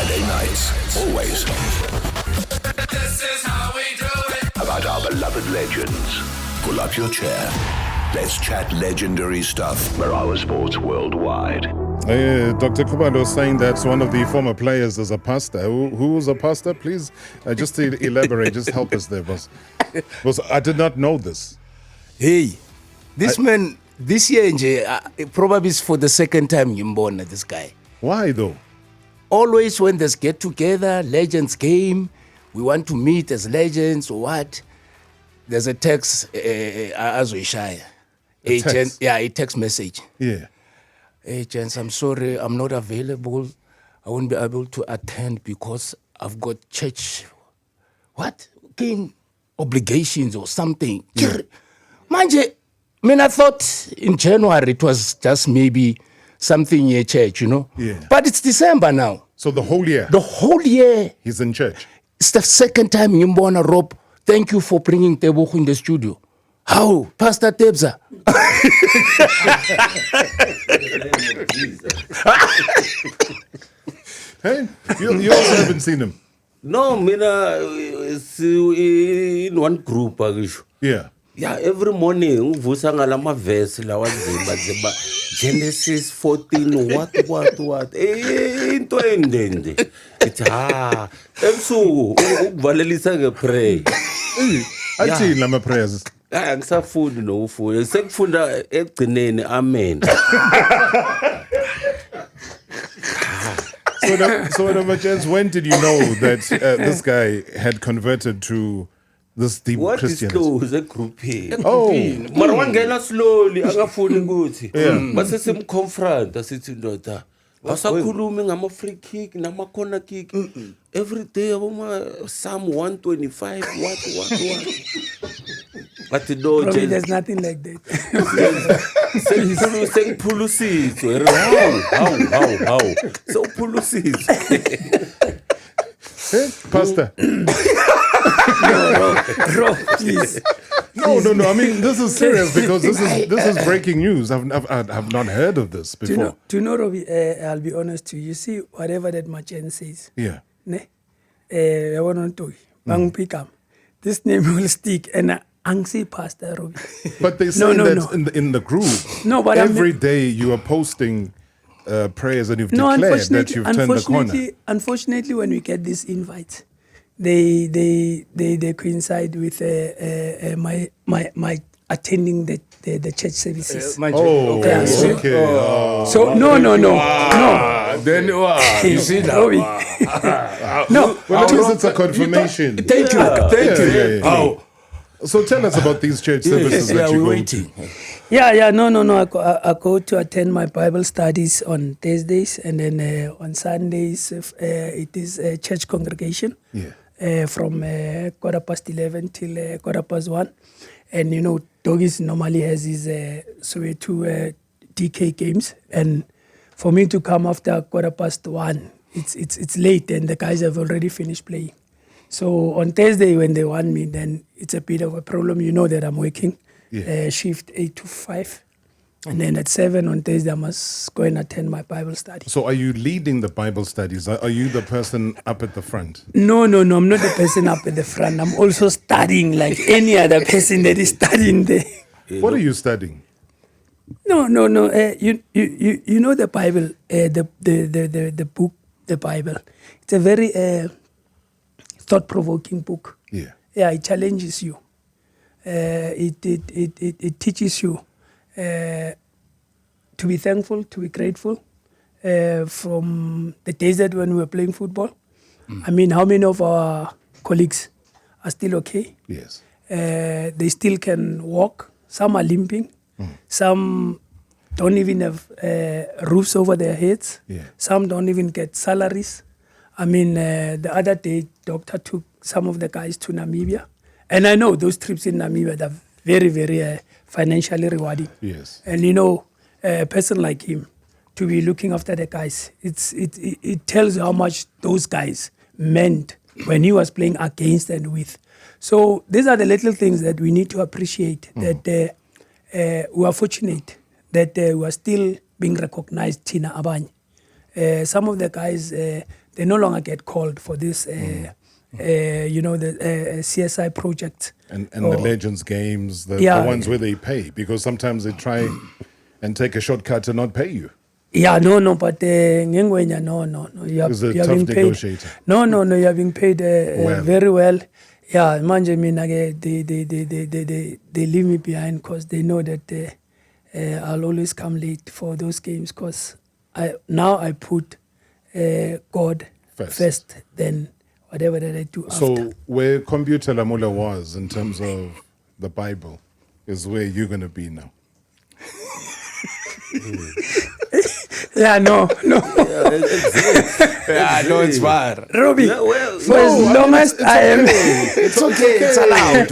Friday nights, always. This is how we do it. About our beloved legends. Pull up your chair. Let's chat legendary stuff. Marawa Sports Worldwide. Dr. Khumalo was saying that one of the former players is a pastor. Who was a pastor? Please, just to elaborate, just help us there, boss. Boss, I did not know this. Hey, this man, this year, probably is for the second time you're born, this guy. Why though? Always when there's get together, legends game, we want to meet as legends or what, there's a text, as we shy. A text message. Yeah. Hey, gents, I'm sorry, I'm not available. I won't be able to attend because I've got church, game obligations or something. Yeah. Manje, I thought in January it was just maybe something in church, Yeah. But it's December now. So the whole year? The whole year. He's in church. It's the second time in Mbona, Rob. Thank you for bringing Tebogo in the studio. How? Pastor Tebza. Hey, you also haven't seen him? No, it's in one group. Yeah. Yeah, every morning, Vusangala verse, Genesis 14, what? Into ending. It's so Valelisa pray. I see Lama prayers. I'm so food, no food. Except food, amen. So, Chance, when did you know that this guy had converted to this deep Christianity? What is slow? The group here. Oh. Marwan gena slowly, angafuni ukuthi. Base simconfront asithi ndoda. Asakhulumi ngama free kick nama corner kick. Every day aboma Psalm 125 what. But probably there's nothing like that. Saying pulusis. How? So pulusis. Pastor. No, please. No. I mean, this is serious because this is breaking news. I've not heard of this before. Do you know, Robbie? I'll be honest to you. You see, whatever that Machen says. Yeah. I want to pick up. This name will stick, and Angsi Pastor Robbie. But they say that in the group. No, but every day you are posting prayers and you've declared that you've turned the corner. Unfortunately, when we get these invites, they coincide with my attending the church services. Okay. So no. Then you see that? No. Well, at least it's a confirmation. Thank you. Yeah. So tell us about these church services that you go to. Yeah. No. I go to attend my Bible studies on Thursdays, and then on Sundays it is a church congregation. Yeah. From 11:15 till 1:15. And Doggies normally has his Soweto DK games, and for me to come after 1:15, it's late, and the guys have already finished playing. So on Thursday when they want me, then it's a bit of a problem. That I'm working shift 8 to 5. And then at 7 on Thursday, I must go and attend my Bible study. So are you leading the Bible studies? Are you the person up at the front? No. I'm not the person up at the front. I'm also studying like any other person that is studying there. What are you studying? No. You know the Bible, the book, the Bible. It's a very thought-provoking book. Yeah. Yeah, it challenges you. It teaches you to be thankful, to be grateful from the days that when we were playing football. I mean, how many of our colleagues are still okay? Yes. They still can walk. Some are limping. Some don't even have roofs over their heads. Yeah. Some don't even get salaries. I mean, the other day, doctor took some of the guys to Namibia. And I know those trips in Namibia are very, very financially rewarding. Yes. And a person like him, to be looking after the guys, it tells you how much those guys meant when he was playing against and with. So these are the little things that we need to appreciate, that we are fortunate that we are still being recognized, Tina Abany. Some of the guys they no longer get called for this, the CSI project. And the Legends games, the ones where they pay, because sometimes they try and take a shortcut to not pay you. Yeah, no, but Ngengwenya, no. You are being paid. Negotiator. No, you are being paid very well. Yeah, manje mina they leave me behind because they know that I'll always come late for those games because I put God first, then whatever that I do after. So where Computer Lamula was in terms of the Bible is where you're going to be now. Yeah, no. Yeah, no, it's fine. Robbie, for as long as I am... It's okay, it's allowed.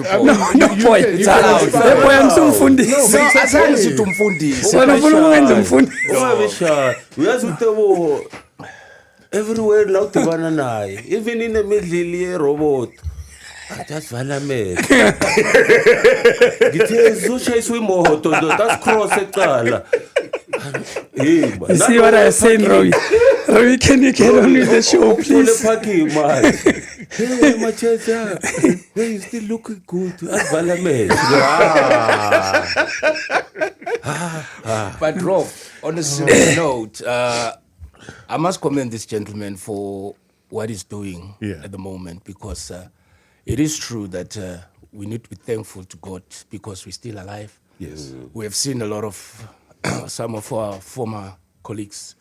No, boy, it's allowed. Boy, I'm so mfundisi. So, asani sithi umfundisi. Wena ufuna ukwenza umfundisi. Uyazutebo everywhere la udibana naye, even in the middle ye-robot. Just valamela. Ngithe zoshayiswa imoto, that's cross ecala. You see what I'm saying, Robbie? Robbie, can you get on with the show, please? Hey, Machacha, hey, you still looking good. But Rob, on a serious note, I must commend this gentleman for what he's doing at the moment, because it is true that we need to be thankful to God because we're still alive. Yes. We have seen a lot of some of our former colleagues,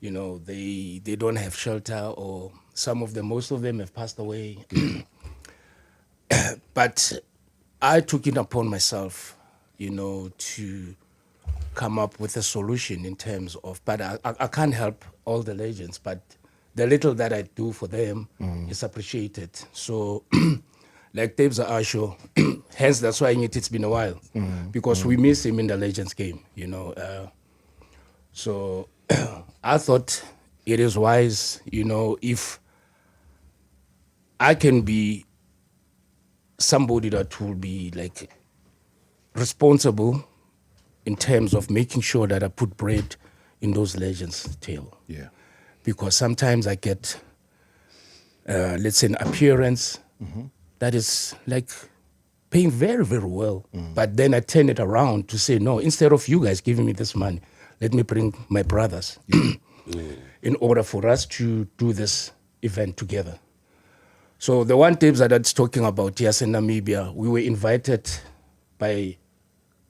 they don't have shelter, or most of them have passed away. But I took it upon myself, to come up with a solution in terms of, but I can't help all the legends, but the little that I do for them is appreciated. So, like Dave Zaasho, hence that's why it's been a while, because we miss him in the Legends game, So I thought it is wise, if I can be somebody that will be like responsible in terms of making sure that I put bread in those legends' table. Yeah. Because sometimes I get, let's say, an appearance that is like paying very, very well. But then I turn it around to say, no, instead of you guys giving me this money, let me bring my brothers in order for us to do this event together. So the one tapes that I was talking about, yes, in Namibia, we were invited by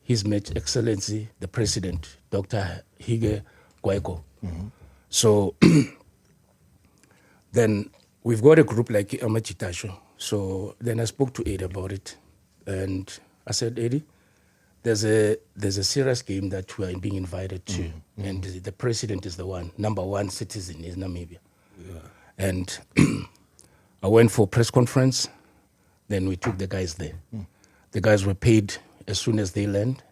His Excellency, the President, Dr. Hige Kwaiko. So then we've got a group like Amachitasho. So then I spoke to Eddie about it. And I said, Eddie, there's a serious game that we are being invited to. And the president is the number one citizen in Namibia. Yeah. And I went for a press conference. Then we took the guys there. The guys were paid as soon as they land.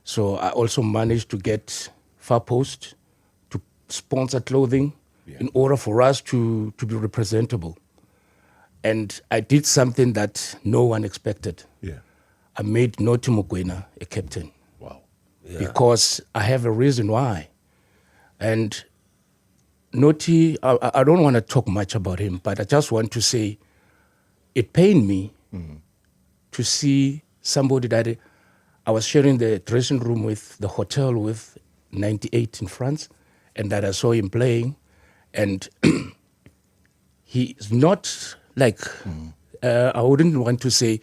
So I also managed to get Far Post to sponsor clothing in order for us to be representable. And I did something that no one expected. Yeah. I made Noti Mokwena a captain. Wow. Yeah. Because I have a reason why. And Noti, I don't want to talk much about him, but I just want to say it pained me to see somebody that I was sharing the dressing room with, the hotel with, 98 in France, and that I saw him playing. And he's not like, I wouldn't want to say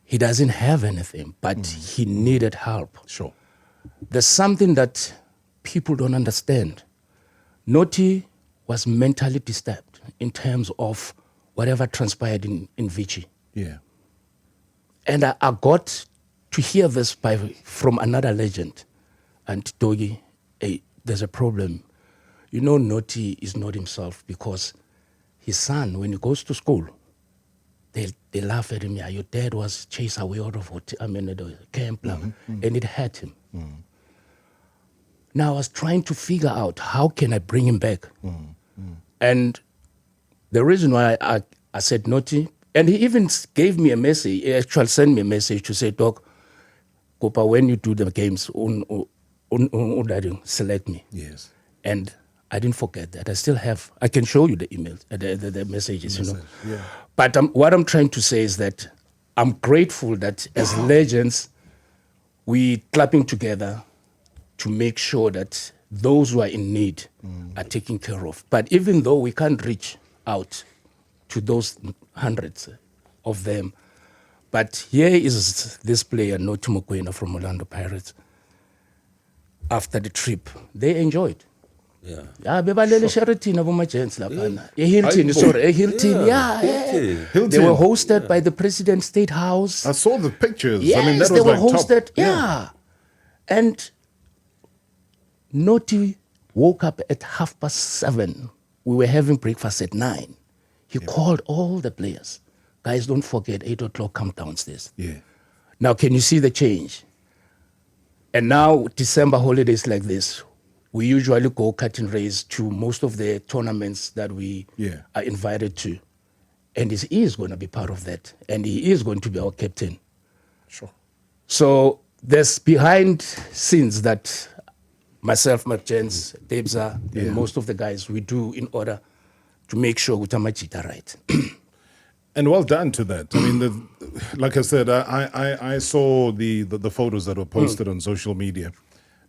he doesn't have anything, but he needed help. Sure. There's something that people don't understand. Noti was mentally disturbed in terms of whatever transpired in Vichy. Yeah. And I got to hear this from another legend. And Dogi, hey, there's a problem. Noti is not himself because his son, when he goes to school, they laugh at him. Yeah, your dad was chased away out of the camp, and it hurt him. Now I was trying to figure out how can I bring him back. And the reason why I said Noti, and he even gave me a message, he actually sent me a message to say, Doc, Kopa, when you do the games, select me. Yes. And I didn't forget that. I still have. I can show you the emails, the messages. You know. Yeah. But what I'm trying to say is that I'm grateful that as legends, we clapping together to make sure that those who are in need are taken care of. But even though we can't reach out to those hundreds of them, but here is this player, Noti Mokoena from Orlando Pirates. After the trip, they enjoyed. Yeah. Yeah, bebalele Sheraton abomagents lapana. Hilton, sorry, Hilton. Yeah. Hilton. They were hosted by the President State House. I saw the pictures. Yes, I mean, that they was were like hosted. top. Yeah. And Noti woke up at 7:30. We were having breakfast at 9. He called all the players. Guys, don't forget, 8 o'clock, come downstairs. Yeah. Now, can you see the change? And now, December holidays like this, we usually go cut and raise to most of the tournaments that we are invited to. And he is going to be part of that. And he is going to be our captain. Sure. So there's behind scenes that myself, Marchens, Debza, and most of the guys, we do in order to make sure we are right. And well done to that. I mean, like I said, I saw the photos that were posted on social media.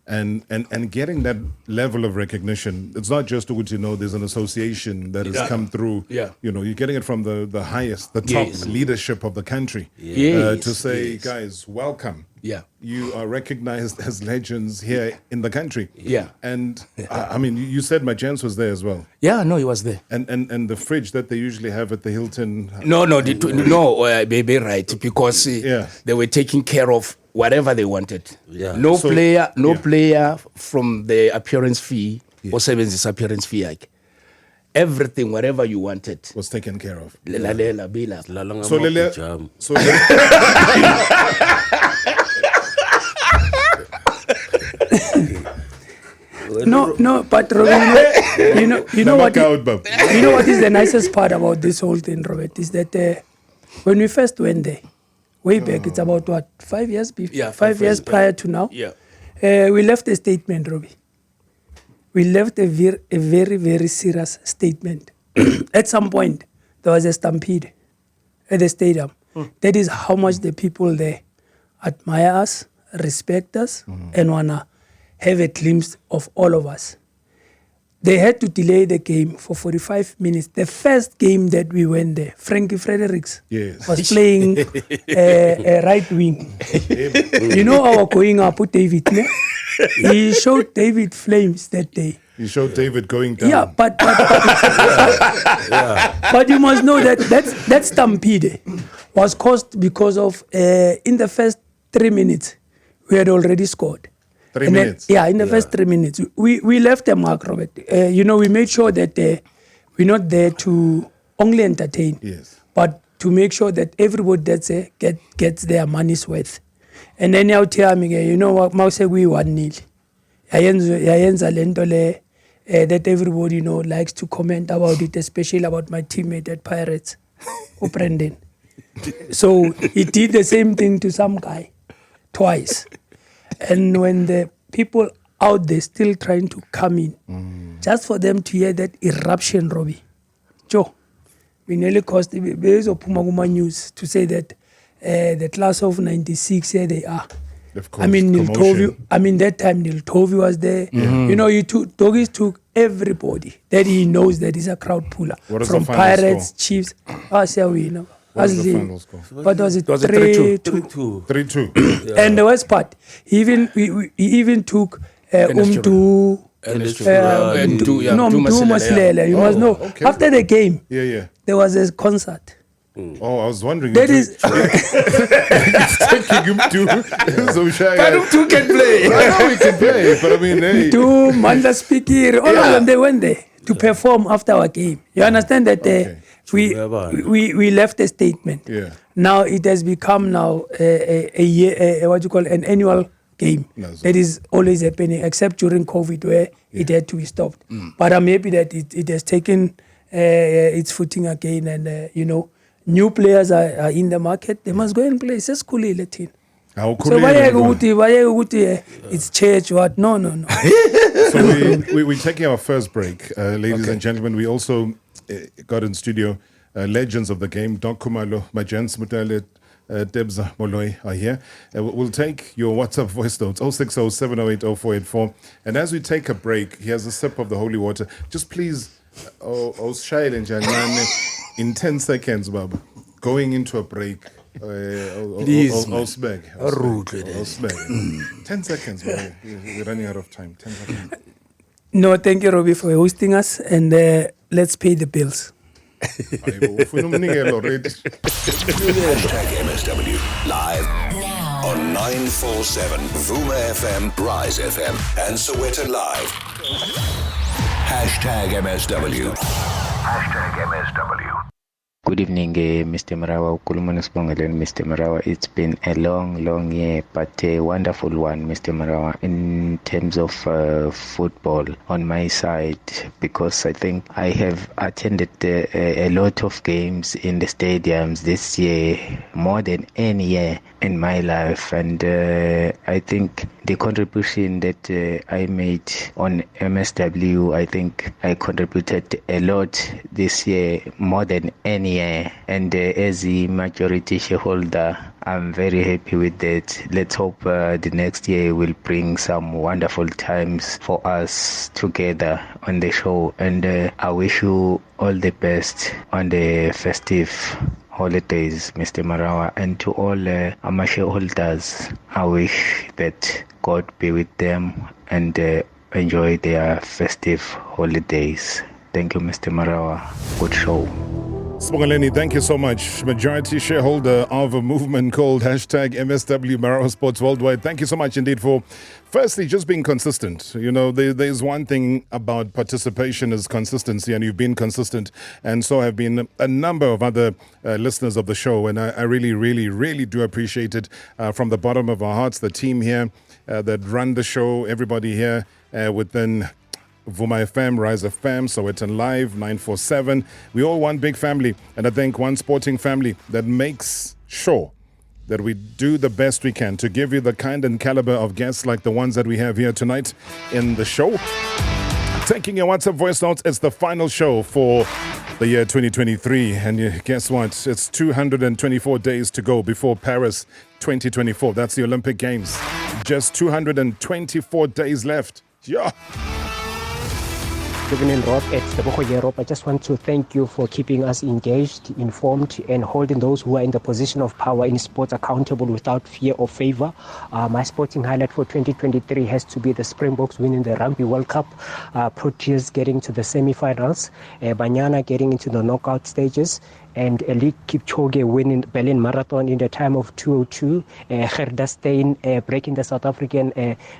And getting that level of recognition, it's not just there's an association that has come through. Yeah. You know, you're getting it from the highest, the top leadership of the country to say, guys, welcome. Yeah. You are recognized as legends here in the country. Yeah. And I mean, you said my gents was there as well. Yeah, no, he was there. And the fridge that they usually have at the Hilton. No, baby, right, because they were taking care of whatever they wanted. Yeah. No player from the appearance fee or seven's appearance fee. Like, everything, whatever you wanted, was taken care of. No, but Robert, you know what? You know what is the nicest part about this whole thing, Robert, is that when we first went there, way back, it's about what, 5 years? Yeah, 5 years prior to now. Yeah. We left a statement, Robbie. We left a very, very serious statement. At some point, there was a stampede at the stadium. That is how much the people there admire us, respect us, and wanna have a glimpse of all of us. They had to delay the game for 45 minutes. The first game that we went there, Frankie Fredericks was playing a right wing. You know our going up with David, ne? He showed David flames that day. You showed David going down. Yeah, but but you must know that stampede was caused because of in the first 3 minutes we had already scored. 3 minutes? In the first 3 minutes. We left a mark, Robert. We made sure that we're not there to only entertain, but to make sure that everybody that's there gets their money's worth. And then out here, what Mause we 1-0. That everybody likes to comment about it, especially about my teammate at Pirates, Brendan. So he did the same thing to some guy twice. And when the people out there still trying to come in, just for them to hear that eruption, Robbie, Joe, we nearly caused there's a Pumaguma news to say that the class of 96, here they are. I mean, that time Niltovi was there. Doggies took everybody that he knows that is a crowd puller. From Pirates, score? Chiefs. What was the final score? What was it? 3-2. 3-2. And the worst part, he even took Mtu Masilela. You must know. Okay. After the game, there was a concert. Oh, I was wondering. That is taking him to so shy. Two can play. I know he can play, but I mean, hey. To Manda Speaker, all of them, they went there to perform after our game. You understand that we left a statement. Yeah. Now it has become a year, an annual game that is always happening, except during COVID where it had to be stopped. But I'm happy that it has taken its footing again, and new players are in the market. They must go and play. It's just cool, Latin. So why it's church? What? No. So So we're taking our first break, ladies and gentlemen. We also got in studio legends of the game, Doc Khumalo, my gents, Motale Tebogo Moloi are here. We'll take your WhatsApp voice notes, 060-708-0484. And as we take a break, he has a sip of the holy water. Just please, in 10 seconds, Baba, going into a break. Please, 10 seconds, Baba. We're running out of time. 10 seconds. No, thank you, Robbie, for hosting us. And let's pay the bills. Hashtag MSW live now on 947 Vuma FM, Rise FM, and Sowetan Live. Hashtag MSW. Hashtag MSW. Good evening, Mr. Marawa. Mr. Marawa. It's been a long year, but a wonderful one, Mr. Marawa, in terms of football on my side, because I think I have attended a lot of games in the stadiums this year, more than any year in my life, and I think the contribution that I made on MSW, I think I contributed a lot this year, more than any year. And as a majority shareholder, I'm very happy with that. Let's hope the next year will bring some wonderful times for us together on the show. And I wish you all the best on the festive holidays, Mr. Marawa, and to all our shareholders, I wish that God be with them and enjoy their festive holidays. Thank you, Mr. Marawa. Good show. Sibongeleni, thank you so much. Majority shareholder of a movement called hashtag MSW Marawa Sports Worldwide. Thank you so much indeed for, firstly, just being consistent. You know, there's one thing about participation is consistency, and you've been consistent. And so have been a number of other listeners of the show. And I really do appreciate it from the bottom of our hearts. The team here that run the show, everybody here within Vuma FM, Rise FM, Sowetan Live, 947. We all one big family, and I think one sporting family that makes sure that we do the best we can to give you the kind and caliber of guests like the ones that we have here tonight in the show. Taking your WhatsApp voice notes, it's the final show for the year 2023. And guess what? It's 224 days to go before Paris 2024. That's the Olympic Games. Just 224 days left. Yeah. Good evening, Rob. It's Tebogo Rob. I just want to thank you for keeping us engaged, informed, and holding those who are in the position of power in sports accountable without fear or favor. My sporting highlight for 2023 has to be the Springboks winning the Rugby World Cup, Proteas getting to the semi-finals, Banyana getting into the knockout stages, and Eliud Kipchoge winning Berlin Marathon in the time of 2:02, Gerda Steyn breaking the South African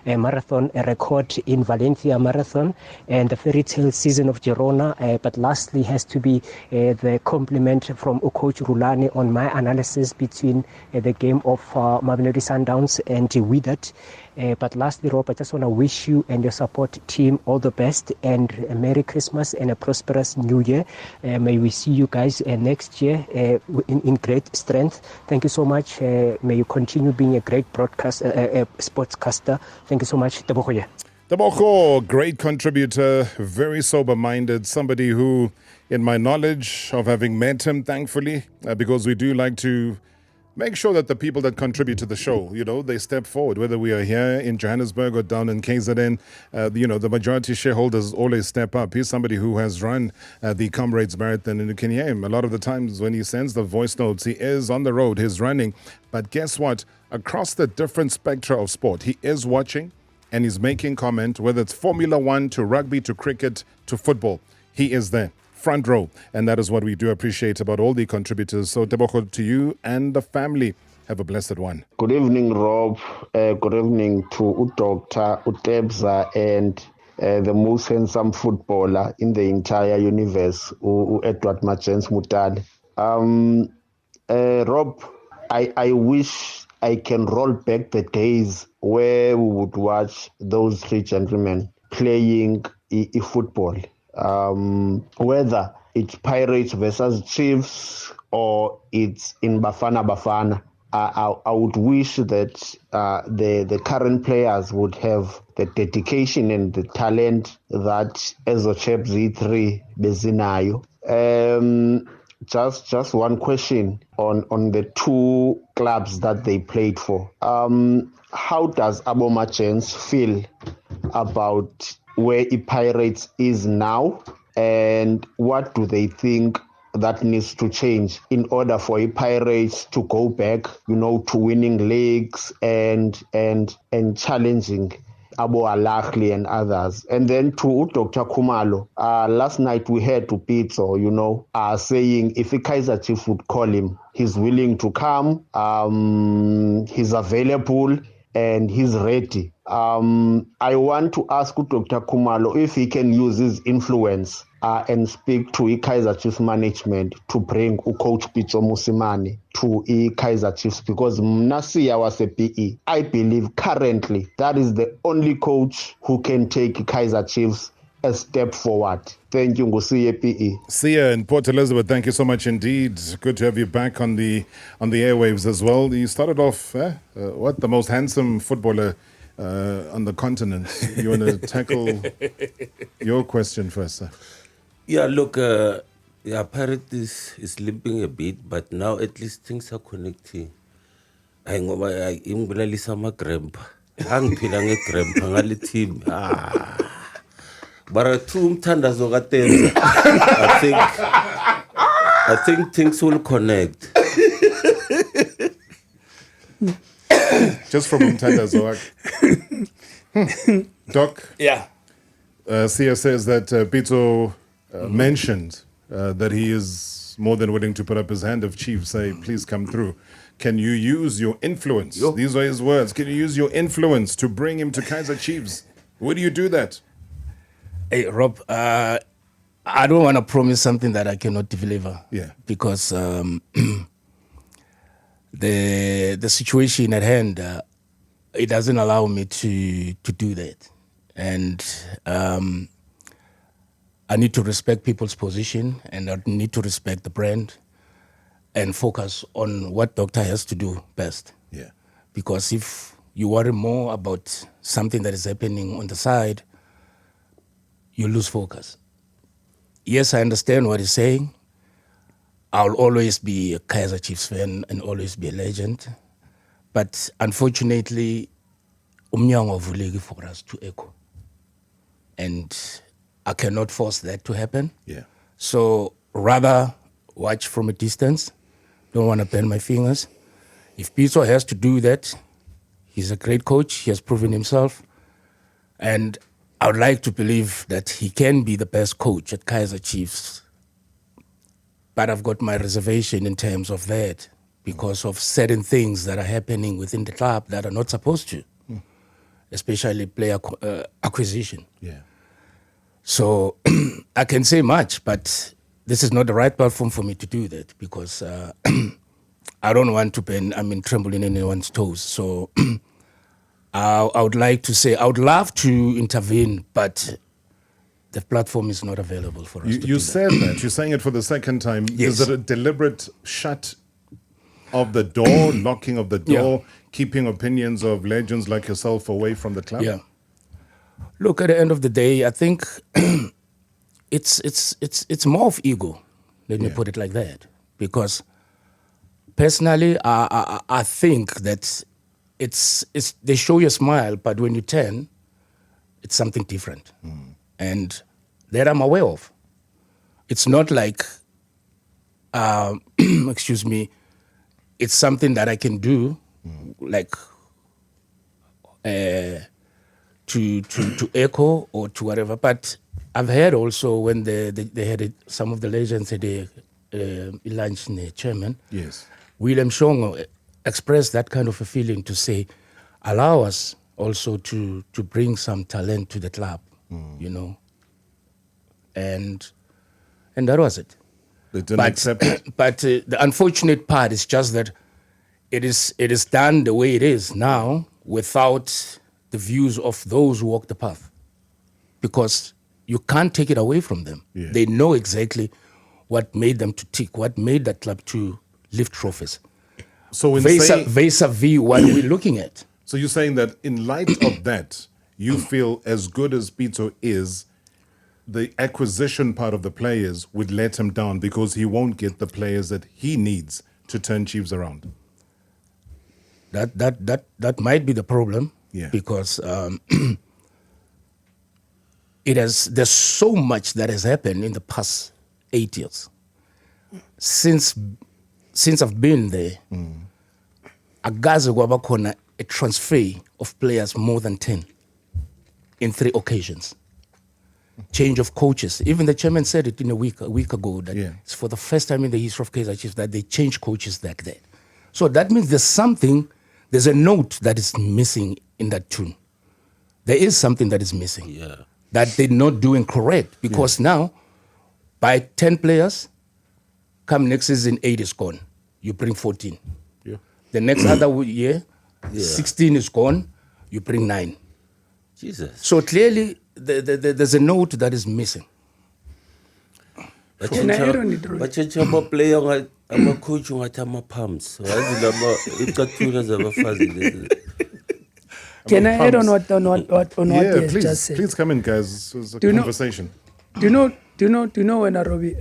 marathon record in Valencia Marathon, and the fairy tale season of Girona. But lastly has to be the compliment from Coach Rulani on my analysis between the game of Mamelodi Sundowns and Wydad. But lastly, Rob, I just want to wish you and your support team all the best, and a Merry Christmas and a prosperous New Year. May we see you guys next year in great strength. Thank you so much. May you continue being a great sportscaster. Thank you so much. Tebogo, great contributor, very sober-minded, somebody who, in my knowledge of having met him, thankfully, because we do like to make sure that the people that contribute to the show, they step forward, whether we are here in Johannesburg or down in KZN. The majority shareholders always step up. He's somebody who has run the Comrades Marathon, and you can hear him a lot of the times when he sends the voice notes. He is on the road, he's running. But guess what? Across the different spectra of sport, he is watching and he's making comment, whether it's Formula One to rugby to cricket to football. He is there. Front row, and that is what we do appreciate about all the contributors. So Tebogo, to you and the family, have a blessed one. Good evening, Rob. Good evening to Dr. Utebza and the most handsome footballer in the entire universe, Edward Machens Mutale. Rob, I wish I can roll back the days where we would watch those three gentlemen playing football. Whether it's Pirates versus Chiefs or it's in Bafana. I would wish that the current players would have the dedication and the talent that Ezochep Z3 bezinayo. Just one question on the two clubs that they played for. How does Aboma Gents feel about where Pirates is now, and what do they think that needs to change in order for Pirates to go back, to winning leagues and challenging Abo Alahli and others? And then to Dr. Khumalo, last night we heard to Pizzo, saying if a Kaizer Chiefs would call him, he's willing to come, he's available, and he's ready. I want to ask Dr. Khumalo if he can use his influence and speak to Kaizer Chiefs management to bring Coach Pitso Musimane to Kaizer Chiefs, because Mnasiya was a PE. I believe currently that is the only coach who can take Kaizer Chiefs a step forward. Thank you, Ngusiye PE. See you in Port Elizabeth. Thank you so much indeed. Good to have you back on the airwaves as well. You started off, the most handsome footballer on the continent. You want to tackle your question first, sir? Yeah, look, Pirate is limping a bit, but now at least things are connecting. I ngibulelisa ama-grandpa. Angiphila nge-grandpa ngale team. But two umthandazo kaTenza. I think things will connect. Just from umthandazo. Doc? Yeah. Sia says that Pitso mentioned that he is more than willing to put up his hand if Chiefs say, please come through. Can you use your influence? These are his words. Can you use your influence to bring him to Kaizer Chiefs? Would you do that? Hey, Rob, I don't want to promise something that I cannot deliver. Yeah. Because the situation at hand, it doesn't allow me to do that. And I need to respect people's position, and I need to respect the brand and focus on what doctor has to do best. Yeah. Because if you worry more about something that is happening on the side, you lose focus. Yes, I understand what he's saying. I'll always be a Kaizer Chiefs fan and always be a legend. But unfortunately, umnyango avuleki for us to echo. And I cannot force that to happen. Yeah. So rather watch from a distance. Don't want to burn my fingers. If Pitso has to do that, he's a great coach. He has proven himself. And I would like to believe that he can be the best coach at Kaizer Chiefs. But I've got my reservation in terms of that because of certain things that are happening within the club that are not supposed to, especially player acquisition. Yeah. So I can say much, but this is not the right platform for me to do that because I don't want to tremble in anyone's toes. So I would like to say, I would love to intervene, but the platform is not available for us to do You said that. You're saying it for the second time. Yes. Is it a deliberate shut of the door, locking of the door, keeping opinions of legends like yourself away from the club? Yeah. Look, at the end of the day, I think it's more of ego. Let me put it like that. Because personally, I think that it's they show you a smile, but when you turn, it's something different. And that I'm aware of. It's not like, excuse me, it's something that I can do, like to echo or to whatever. But I've heard also when they had some of the legends had a lunch in the chairman. Yes. William Shongo expressed that kind of a feeling to say, allow us also to bring some talent to the club, you know. And that was it. They didn't accept it. But the unfortunate part is just that it is done the way it is now without the views of those who walk the path. Because you can't take it away from them. Yeah. They know exactly what made them to tick, what made that club to lift trophies. So in vis-a-vis what we're looking at. So you're saying that in light of that, you feel as good as Pito is, the acquisition part of the players would let him down because he won't get the players that he needs to turn Chiefs around. That might be the problem. Yeah. Because there's so much that has happened in the past 8 years. Since I've been there, a transfer of players more than 10 in 3 occasions. Change of coaches. Even the chairman said it in a week ago that it's for the first time in the history of Kaizer Chiefs that they changed coaches like that. So that means there's a note that is missing in that tune. There is something that is missing. Yeah. That they're not doing correct. Because now, by 10 players, come next season, 8 is gone. You bring 14. Yeah. The next other year, 16 is gone. You bring 9. Jesus. So clearly, there's a note that is missing. Batshintsha ama-player ama-coach ungathi ama-pumps. Wazi lama icathulo zabafazi lezi. Can I add on what he has please, just said? please come in, guys. It's a conversation. Do you know when Nairobi,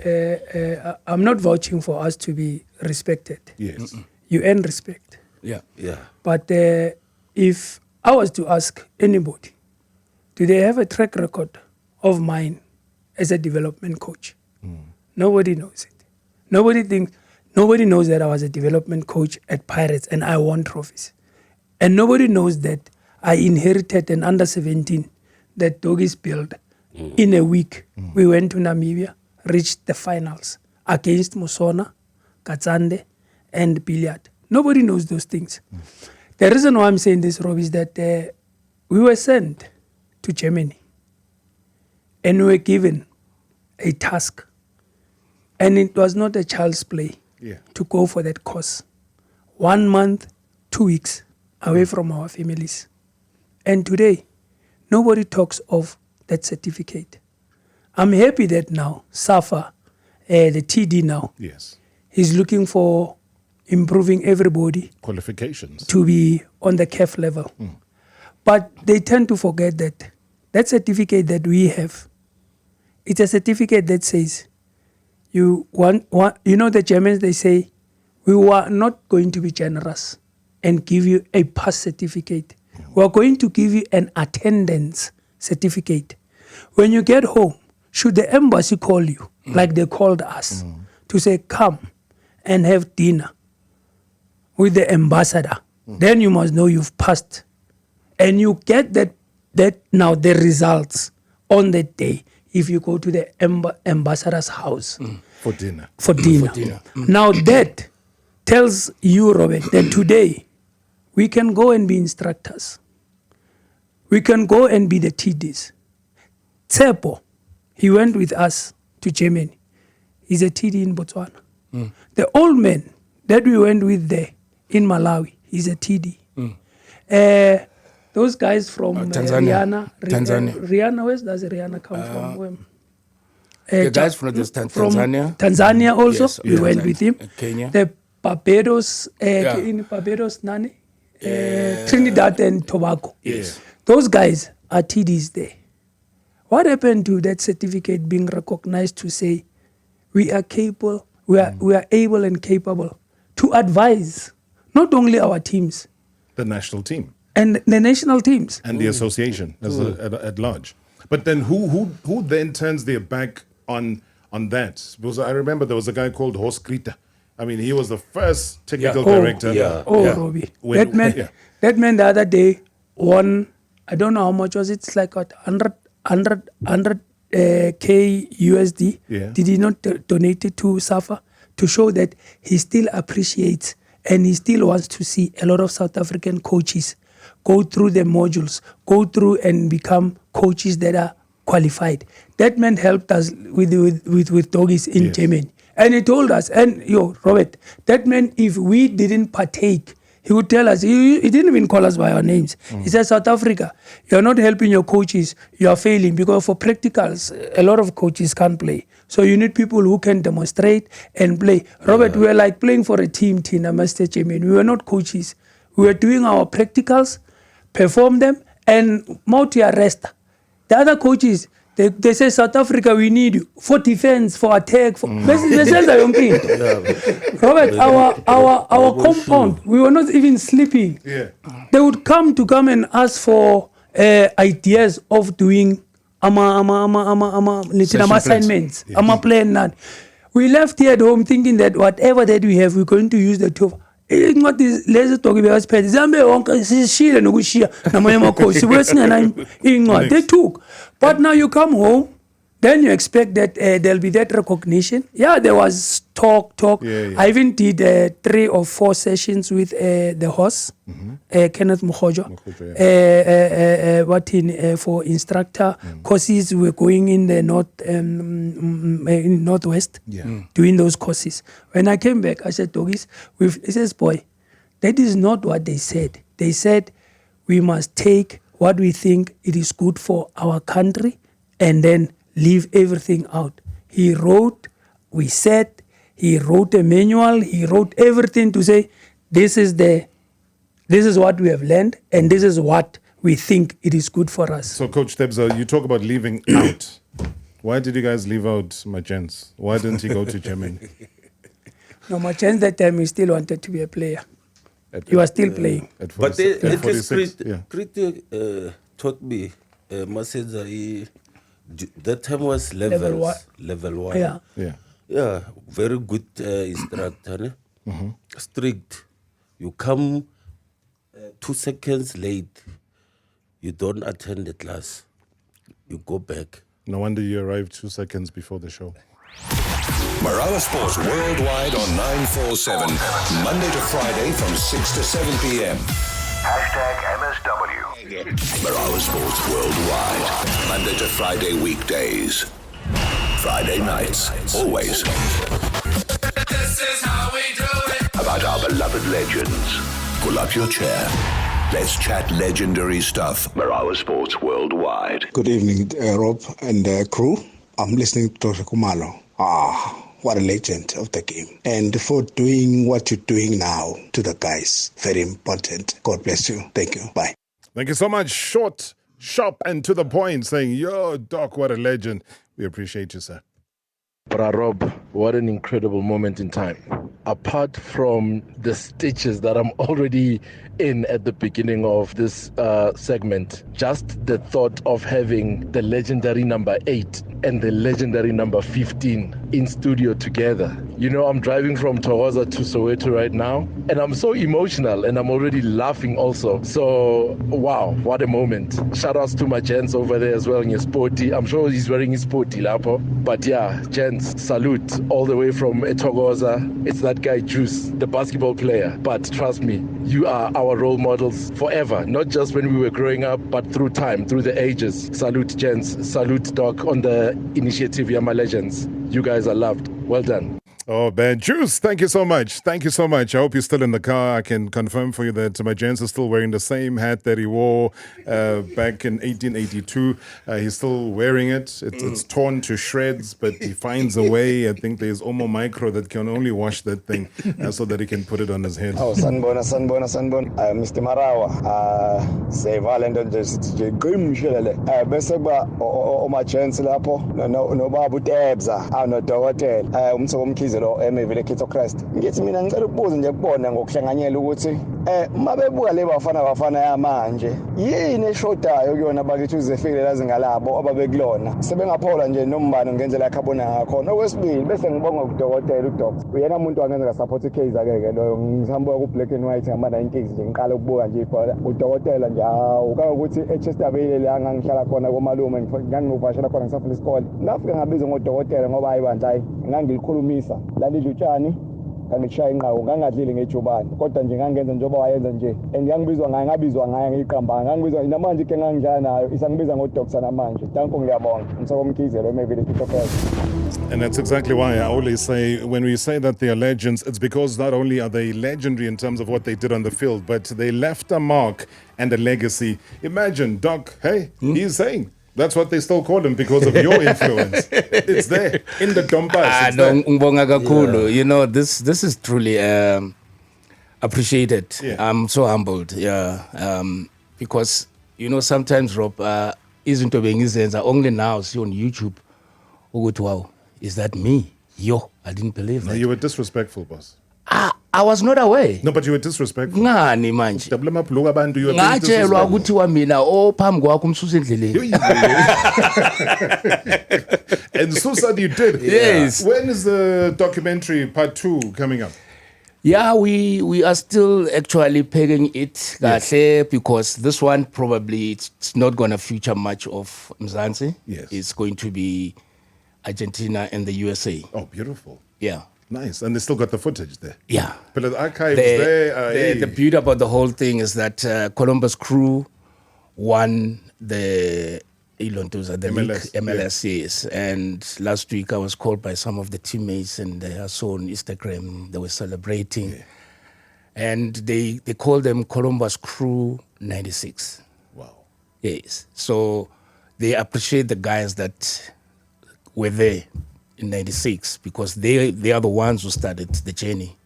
I'm not vouching for us to be respected. Yes. You earn respect. Yeah. But if I was to ask anybody, do they have a track record of mine as a development coach? Nobody knows it. Nobody knows that I was a development coach at Pirates and I won trophies. And nobody knows that I inherited an under-17 that Doggies built. In a week, we went to Namibia, reached the finals against Musona, Katsande, and Billiard. Nobody knows those things. The reason why I'm saying this, Rob, is that we were sent to Germany and we were given a task. And it was not a child's play to go for that course. 1 month, 2 weeks away from our families. And today, nobody talks of that certificate. I'm happy that now, SAFA, the TD now, he's looking for improving everybody. Qualifications. To be on the CAF level. But they tend to forget that that certificate that we have, it's a certificate that says, you know the Germans, they say, we were not going to be generous and give you a pass certificate. We are going to give you an attendance certificate. When you get home, should the embassy call you, like they called us, to say, come and have dinner with the ambassador, then you must know you've passed. And you get that now the results on that day if you go to the ambassador's house. For dinner. Now that tells you, Robert, that today we can go and be instructors. We can go and be the TDs. Tsepo, he went with us to Germany. He's a TD in Botswana. The old man that we went with there in Malawi, he's a TD. Those guys from Tanzania. Rihanna, where does Rihanna come from? The guys from Tanzania. Tanzania also, Yes, we went with him. Kenya. The Barbados, in Barbados, Trinidad and Tobago. Yes. Those guys are TDs there. What happened to that certificate being recognized to say we are capable, we are able and capable to advise not only our teams, the national team, and the national teams, and the association at large. But then who then turns their back on that? Because I remember there was a guy called Horst Krita. I mean, he was the first technical director. Robbie. That man the other day won, I don't know how much was it, it's like what, 100 K USD. Did he not donate it to SAFA to show that he still appreciates and he still wants to see a lot of South African coaches go through the modules, go through and become coaches that are qualified. That man helped us with Doggies in Germany. And he told us, and Robert, that meant if we didn't partake He would tell us, he didn't even call us by our names. He said, South Africa, you're not helping your coaches, you are failing, because for practicals, a lot of coaches can't play. So you need people who can demonstrate and play. Robert, we were like playing for a team, Tina, Master Chairman. We were not coaches. We were doing our practicals, perform them, and Mautia rest. The other coaches, they say, South Africa, we need you for defense, for attack. Robert, our compound, we were not even sleeping. Yeah. They would come and ask for ideas of doing assignments, plan. We left here at home thinking that whatever that we have, we're going to use the two. What is let's talk about spend. They took. But now you come home, then you expect that there'll be that recognition. Yeah, there was talk. Yeah. I even did 3 or 4 sessions with the host, Kenneth Mukhojo. For instructor courses. We're going in the northwest, doing those courses. When I came back, I said, Doggies, he says, boy, that is not what they said. They said we must take what we think it is good for our country and then leave everything out. He wrote, we said, he wrote a manual, he wrote everything to say, this is what we have learned and this is what we think it is good for us. So Coach Tebza, you talk about leaving out. Why did you guys leave out Machens? Why didn't he go to Germany? No, Machens that time he still wanted to be a player. He was still playing. But 46, Kriti taught me, Masenza, that time was level 1. Yeah. Very good instructor. Strict. You come 2 seconds late, you don't attend the class. You go back. No wonder you arrived 2 seconds before the show. Marawa Sports Worldwide on 947. Monday to Friday from 6 to 7 p.m. #MSW. Marawa Sports Worldwide. Monday to Friday weekdays. Friday nights. Always. This is how we do it. About our beloved legends. Pull up your chair. Let's chat legendary stuff. Marawa Sports Worldwide. Good evening, Rob and crew. I'm listening to Dr. Khumalo. What a legend of the game. And for doing what you're doing now to the guys, very important. God bless you. Thank you. Bye. Thank you so much. Short, sharp, and to the point, saying, yo, Doc, what a legend. We appreciate you, sir. Rob, what an incredible moment in time. Apart from the stitches that I'm already in at the beginning of this segment, just the thought of having the legendary number 8 and the legendary number 15 in studio together. You know, I'm driving from Thokoza to Soweto right now, and I'm so emotional, and I'm already laughing also. So, wow, what a moment. Shout outs to my gents over there as well in his sporty. I'm sure he's wearing his sporty lapo. But yeah, gents, salute all the way from Thokoza. It's that guy Juice, the basketball player. But trust me, you are our role models forever, not just when we were growing up, but through time, through the ages. Salute gents, salute Doc on the initiative, Yama Legends. You guys are loved. Well done. Oh, man. Juice, thank you so much. Thank you so much. I hope you're still in the car. I can confirm for you that my gents is still wearing the same hat that he wore back in 1882. He's still wearing it. It's torn to shreds, but he finds a way. I think there's Omo Micro that can only wash that thing so that he can put it on his head. Oh, Sanbona. Mr. Marawa. Say Valentine just grim shilele. Beseba o my chance lapo. No babu tabza. No hotel. Umkiz lo emevele kitso Christ ngithi mina ngicela ukubuza nje kubona ngokuhlanganyela ukuthi mabebuka le bafana yamanje yini eshodayo kuyona bakithi uzefile lazingalabo ababekulona sebengaphola nje nombani ngendlela yakhabona ngakhona. Okwesibili bese ngibonga kudokotela uDoc uyena umuntu wangenza ngasupport case akeke lo ngisambuka ku black and white ngama 90s nje ngiqala ukubuka nje ibhola udokotela nje uka ukuthi eChester Bay la ngangihlala khona komalume ngangivashela khona ngisafuna isikole ngafika ngabizwa ngodokotela ngoba hayi bandla ngangilikhulumisa lalidla utshani ngishaya inqawo ngangadlili ngejubane kodwa nje ngangenza njengoba wayenza nje and ngabizwa ngaye ngiqamba ngangibizwa namanje ke ngangijana nayo isangibiza ngoDoctor namanje danko ngiyabonga Msokomkizelo eMeville Tokyo. And that's exactly why I always say, when we say that they are legends, it's because not only are they legendary in terms of what they did on the field, but they left a mark and a legacy. Imagine, Doc, hey, he's saying that's what they still call him because of your influence. It's there in the Dompas. You know, this is truly appreciated. Yeah. I'm so humbled, because, you know, sometimes, Rob, isn't only now see on YouTube, wow, is that me? Yo, I didn't believe that. No, you were disrespectful, boss. I was not aware. No, but you were disrespectful. Ngani manje? Ngatshelwa ukuthi mina phambi kwakho umsusa endleleni. And Susa, you did. Yes. When is the documentary part 2 coming up? Yeah, we are still actually pegging it because this one probably it's not going to feature much of Mzansi. Yes. It's going to be Argentina and the USA. Oh, beautiful. Yeah. Nice. And they still got the footage there. Yeah. But the archives there. The beauty about the whole thing is that Columbus Crew won the MLS, yes. And last week I was called by some of the teammates and I saw on Instagram they were celebrating. Yeah. And they called them Columbus Crew 96. Wow. Yes. So they appreciate the guys that were there in 96 because they are the ones who started the journey.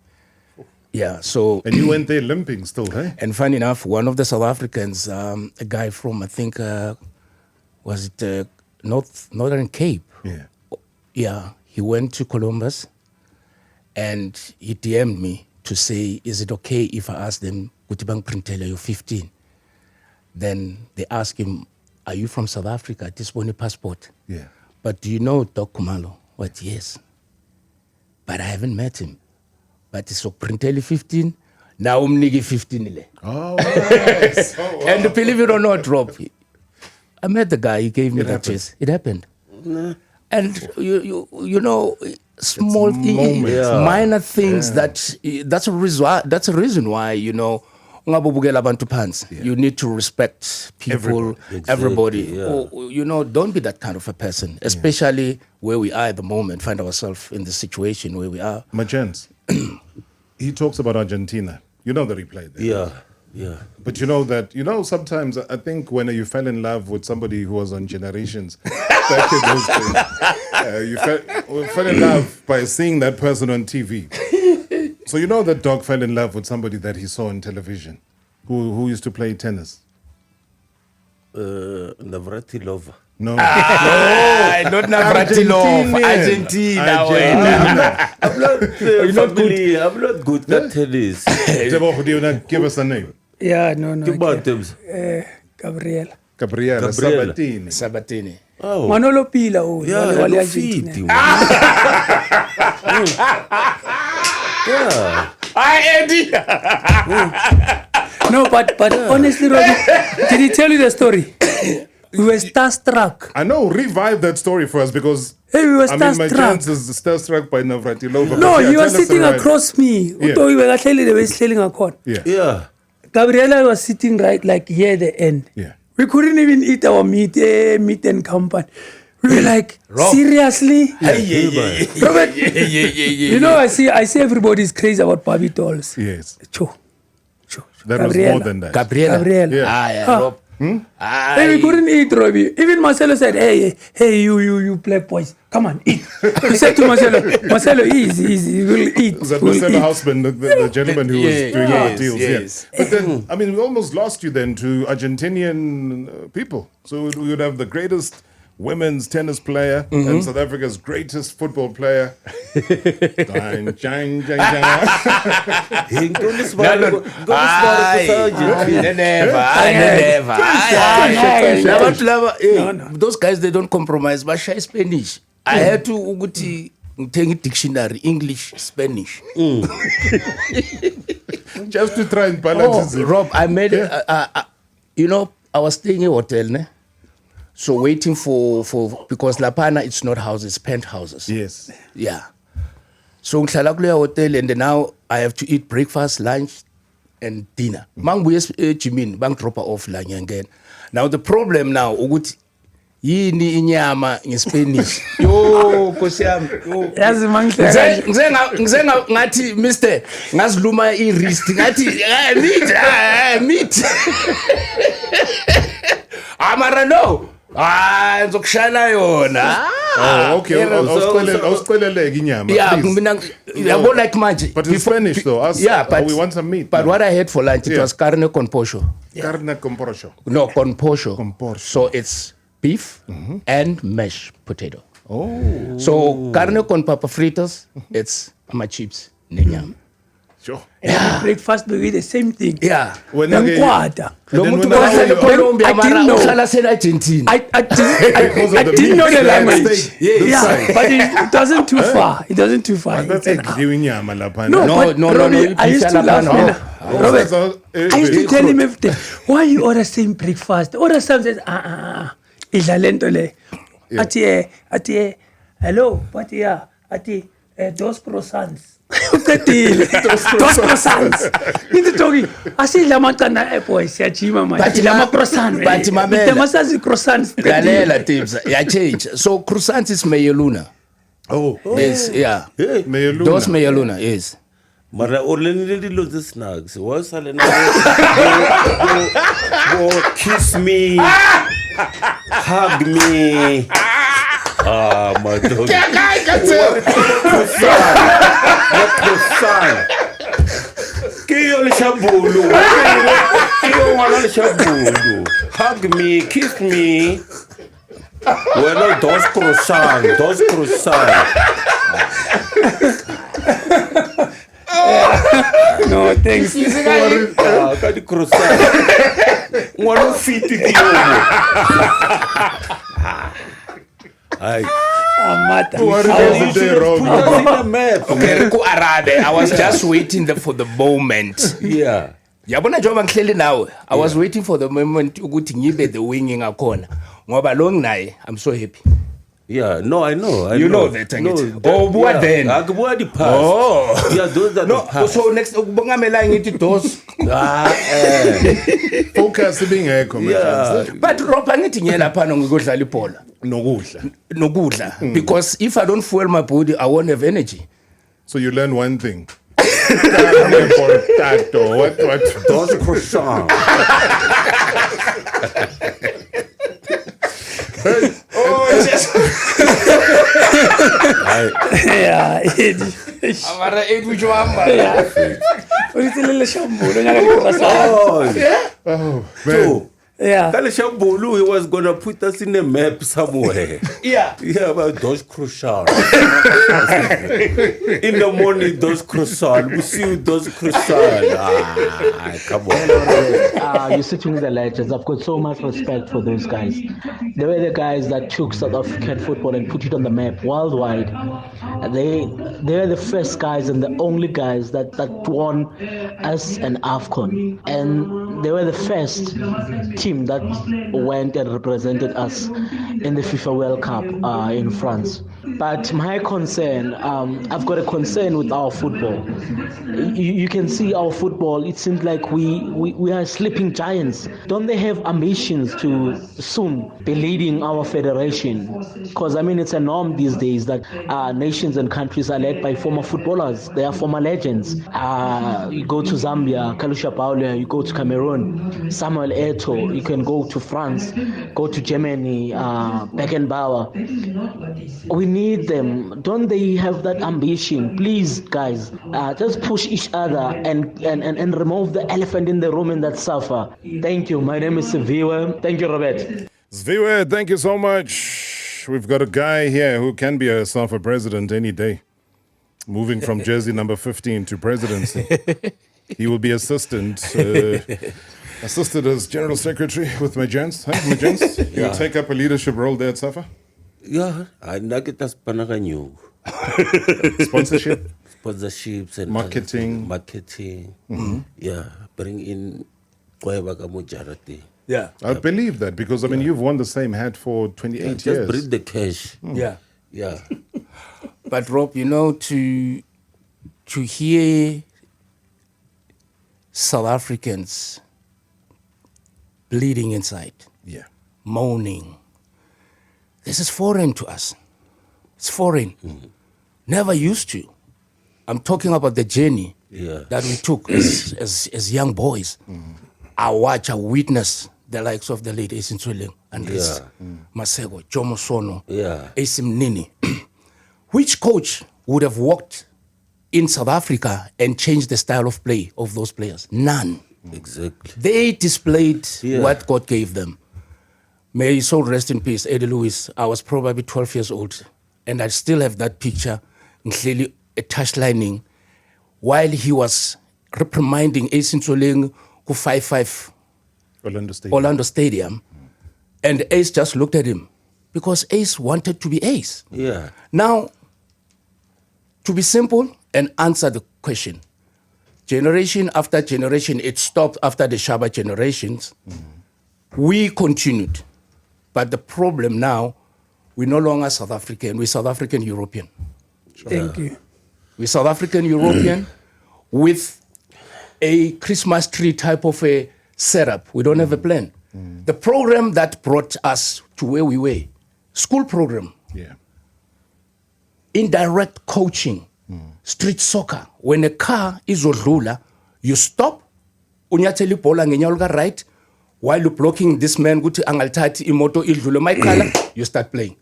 Yeah, so... And you went there limping still, hey? And funny enough, one of the South Africans, a guy from, I think, was it Northern Cape? Yeah. Yeah, he went to Columbus and he DM'd me to say, is it okay if I ask them, Kutibang Printela, you're 15? Then they asked him, are you from South Africa? This one passport. Yeah. But do you know Doc Khumalo? What? Yes. But I haven't met him. But it's so Printeli 15, now Umnigi 15. Oh, nice. Oh, wow. And believe it or not, Rob, I met the guy, he gave me that chase. It happened. Nah. And you know, small things, minor things that's a reason why, you know, you need to respect people, everybody. Yeah. Or, you know, don't be that kind of a person, especially where we are at the moment, find ourselves in the situation where we are. Majens, he talks about Argentina. You know the replay there. Yeah, yeah. But you know sometimes I think when you fell in love with somebody who was on Generations, back in those days, you fell in love by seeing that person on TV. So you know that Doc fell in love with somebody that he saw on television, who used to play tennis. Navratilova. No. Not Navratilova. Argentina. I'm not good at tennis. Tebogo, do you want to give us a name? Yeah, no. Gabriela Sabatini. Oh. Manolo Pila. Yeah, Argentina. Yeah. Eddie. No, but honestly, Robbie, did he tell you the story? We were starstruck. I know, revive that story for us because we were starstruck. I mean, my chance is starstruck by Navratilova. No, he was sitting across me. Yeah. Gabriela was sitting right like here at the end. Yeah. We couldn't even eat our meat and company. We were like, seriously? Robert, you know, I see everybody's crazy about Barbie dolls. Yes. Cho. That was more than that. Gabriela. Yeah. Rob. Hey, we couldn't eat, Robbie. Even Marcelo said, hey, you black boys, come on, eat. He said to Marcelo, easy, we'll eat. Was that Marcelo Houseman, the gentleman who was doing the deals? Yes. Yeah. But then, I mean, we almost lost you then to Argentinian people. So we would have the greatest women's tennis player and South Africa's greatest football player. Those guys, they don't compromise. But shy Spanish. I had to take a dictionary, English, Spanish. Just to try and balance it. Rob, I made you know, I was staying in a hotel, so waiting for because La Pana, it's not houses, penthouses. Yes. Yeah. So ngihlala kuleya hotel and now I have to eat breakfast, lunch and dinner. Mangibuye ejimini bangidropa off la ngiyangena. Now the problem now ukuthi yini inyama ngeSpanish. Yo Nkosi yami. Yazi mangihleka. Ngizenga ngathi Mr. ngaziluma iwrist ngathi meat. Amara no. Ngizokushayela yona. Oh, okay. Awusiceleleke inyama. Yeah, mina yabo like manje. But in Spanish though, but we want some meat. But what I had for lunch it was carne con pollo. Carne con pollo. No, con pollo. So it's beef and mashed potato. Oh. So carne con papa fritas, it's my chips nenyama. Sure. And breakfast we eat the same thing. Yeah. When Nkwata. Colombia mara uhlala sena-Argentina. I didn't know the language. Yeah, but it wasn't too far. It wasn't too far. That's like giving inyama lapha. No. I used to laugh. Robert, I used to tell him everything. Why you order same breakfast? Order something. Idlalento le. Ati, hello, but yeah, ati, dos croissants. Dos croissants. Into talking. I see Lamantana boy, Siachima, my croissant. But Masazi croissants. Galela tips. Yeah, change. So croissants is Mayeluna. Oh. Yes, yeah. Mayeluna. Dos Mayeluna, yes. Mara orlenile lo the snacks. Was salena go kiss me. Hug me. My dog. Hug me, kiss me. Bueno, dos croissants. No, thanks. Kadi croissant. One feet I was just waiting for the moment. Yeah. Yabona njengoba ngihleli nawe. I was waiting for the moment ukuthi ngibe the winging akhona. Ngoba lo nginaye, I'm so happy. Yeah, no, I know. You know that, angithi. Oh, buwa then. Akubuwa the past. Oh. Yeah, those are the past. So next ukubongamela ngithi dos. Focus bingekho manje. But Rob angithi ngiyelapha ngikudlala ibhola. Nokudla. Because if I don't fuel my body, I won't have energy. So you learn one thing. What? Dos croissants. Yeah, Amara ujwamba. Ulitilele shambulu nyaka Oh, man. Yeah. Kaleshambulu, he was gonna put us in a map somewhere. Yeah, about those croissants. In the morning, those croissants. We see those croissants. Come on. You're sitting with the legends. I've got so much respect for those guys. They were the guys that took South African football and put it on the map worldwide. They were the first guys and the only guys that won us an AFCON. And they were the first team that went and represented us in the FIFA World Cup in France. But my concern, I've got a concern with our football. You can see our football, it seems like we are sleeping giants. Don't they have ambitions to soon be leading our federation? Because I mean, it's a norm these days that nations and countries are led by former footballers. They are former legends. You go to Zambia, Kalusha Paula, you go to Cameroon, Samuel Eto'o, you can go to France, go to Germany, Beckenbauer. We need them. Don't they have that ambition? Please, guys, just push each other and remove the elephant in the room in that sofa. Thank you. My name is Zviwe. Thank you, Robert. Zviwe, thank you so much. We've got a guy here who can be a SAFA president any day. Moving from jersey number 15 to presidency. He will be assisted as general secretary with my gents. Huh, my gents? You'll take up a leadership role there at SAFA? Yeah, I like it as Panaganyu. Sponsorships and marketing. Mm-hmm. Yeah, bring in Mujarati. Yeah. I believe that because, I mean, you've worn the same hat for 28 years. Just bring the cash. Yeah. Yeah. But Rob, you know, to to hear South Africans bleeding inside, moaning. This is foreign to us. It's foreign. Never used to. I'm talking about the journey that we took as young boys. I watch, I witness the likes of the late Ace Ntsoelengoe, Andries Masego, Jomo Sono, Ace Mnini. Which coach would have walked in South Africa and changed the style of play of those players? None. Exactly. They displayed what God gave them. May his soul rest in peace, Eddie Lewis. I was probably 12 years old, and I still have that picture, clearly a touchlining, while he was reprimanding Ace Ntsoelengoe who 5-5 Orlando Stadium, and Ace just looked at him because Ace wanted to be Ace. Yeah. Now, to be simple and answer the question, generation after generation, it stopped after the Shaba generations. We continued. But the problem now, we're no longer South African, we're South African European. Thank you. We're South African European with a Christmas tree type of a setup. We don't have a plan. The program that brought us to where we were, school program, indirect coaching, street soccer. When a car is odlula, you stop, unyathela ibhola ngenyawo right, while you're blocking this man, guthi angalithathi imoto idlule my color, you start playing.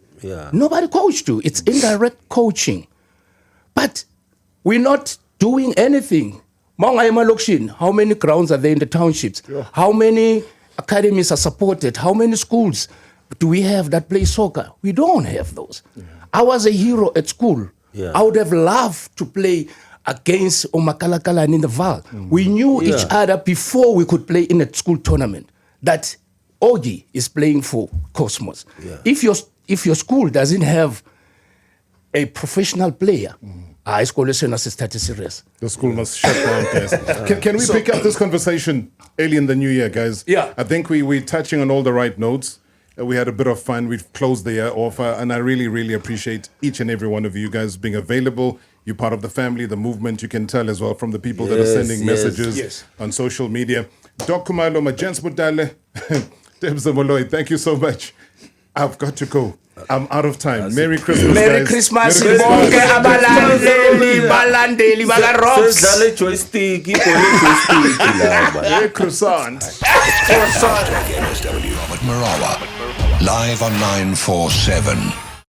Nobody coached you. It's indirect coaching. But we're not doing anything. How many grounds are there in the townships? How many academies are supported? How many schools do we have that play soccer? We don't have those. I was a hero at school. I would have loved to play against Omakalakala and in the Val. We knew each other before we could play in a school tournament. That Ogi is playing for Cosmos. If your school doesn't have a professional player, school is serious. The school must shut down, guys. Can we pick up this conversation early in the new year, guys? I think we're touching on all the right notes. We had a bit of fun. We've closed the year off, and I really, really appreciate each and every one of you guys being available. You're part of the family, the movement. You can tell as well from the people that are sending messages on social media. Doc Khumalo, Majens Motale Tebogo Moloi, thank you so much. I've got to go. I'm out of time. Merry Christmas, Merry guys. Christmas. Merry croissant. Robert Marawa, live on 947.